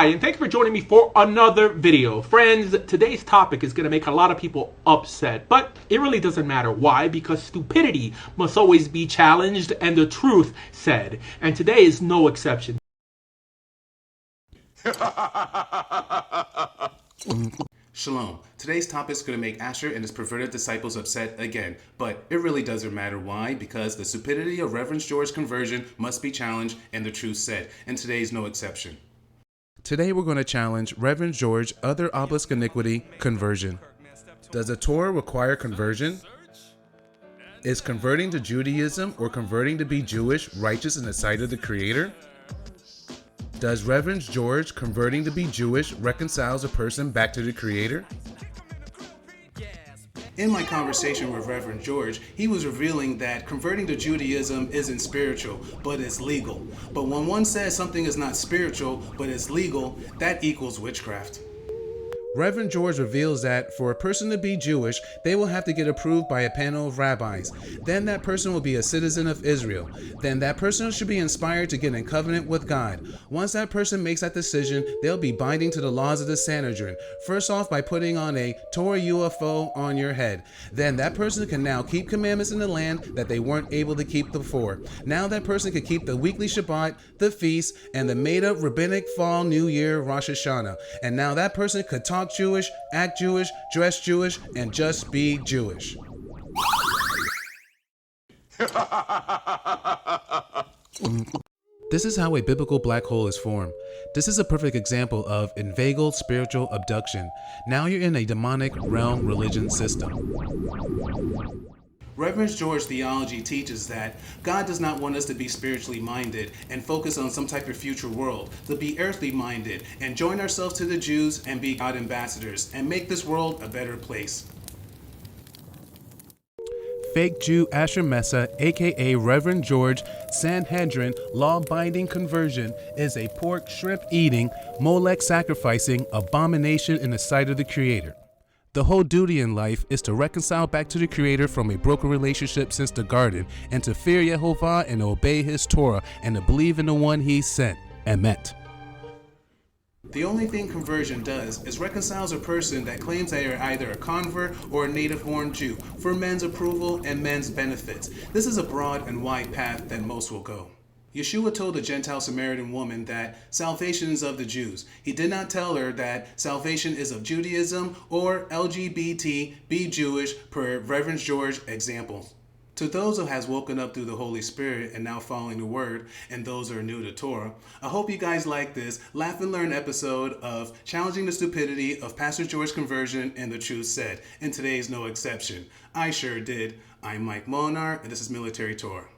Hi, and thanks for joining me for another video. Friends, today's topic is going to make a lot of people upset, but it really doesn't matter. Why? Because stupidity must always be challenged and the truth said. And today is no exception. Shalom. Today's topic is going to make Asher and his perverted disciples upset again, but it really doesn't matter. Why? Because the stupidity of Reverend George's conversion must be challenged and the truth said, and today is no exception. Today we're going to challenge Reverend George's other obelisk iniquity, conversion. Does the Torah require conversion? Is converting to Judaism or converting to be Jewish righteous in the sight of the Creator? Does Reverend George converting to be Jewish reconciles a person back to the Creator? In my conversation with Reverend George, he was revealing that converting to Judaism isn't spiritual, but it's legal. But when one says something is not spiritual, but it's legal, that equals witchcraft. Reverend George reveals that for a person to be Jewish, they will have to get approved by a panel of rabbis. Then that person will be a citizen of Israel. Then that person should be inspired to get in covenant with God. Once that person makes that decision, they'll be binding to the laws of the Sanhedrin. First off, by putting on a Torah UFO on your head. Then that person can now keep commandments in the land that they weren't able to keep before. Now that person could keep the weekly Shabbat, the feast, and the made-up rabbinic fall New Year Rosh Hashanah. And now that person could talk Jewish, act Jewish, dress Jewish, and just be Jewish. This is how a biblical black hole is formed. This is a perfect example of inveigled spiritual abduction. Now you're in a demonic realm religion system. Reverend George's theology teaches that God does not want us to be spiritually minded and focus on some type of future world, to be earthly minded and join ourselves to the Jews and be God ambassadors and make this world a better place. Fake Jew Asher Mesa, aka Reverend George, Sanhedrin, law-binding conversion is a pork, shrimp-eating, Molech sacrificing abomination in the sight of the Creator. The whole duty in life is to reconcile back to the Creator from a broken relationship since the garden, and to fear Yehovah and obey His Torah, and to believe in the one He sent and meant. The only thing conversion does is reconciles a person that claims they are either a convert or a native-born Jew for men's approval and men's benefits. This is a broad and wide path that most will go. Yeshua told the Gentile Samaritan woman that salvation is of the Jews. He did not tell her that salvation is of Judaism or LGBT, be Jewish, per Reverend George examples. To those who has woken up through the Holy Spirit and now following the Word, and those who are new to Torah, I hope you guys like this Laugh and Learn episode of Challenging the Stupidity of Pastor George's Conversion and the Truth Said, and today is no exception. I sure did. I'm Mike Molinar, and this is Military Torah.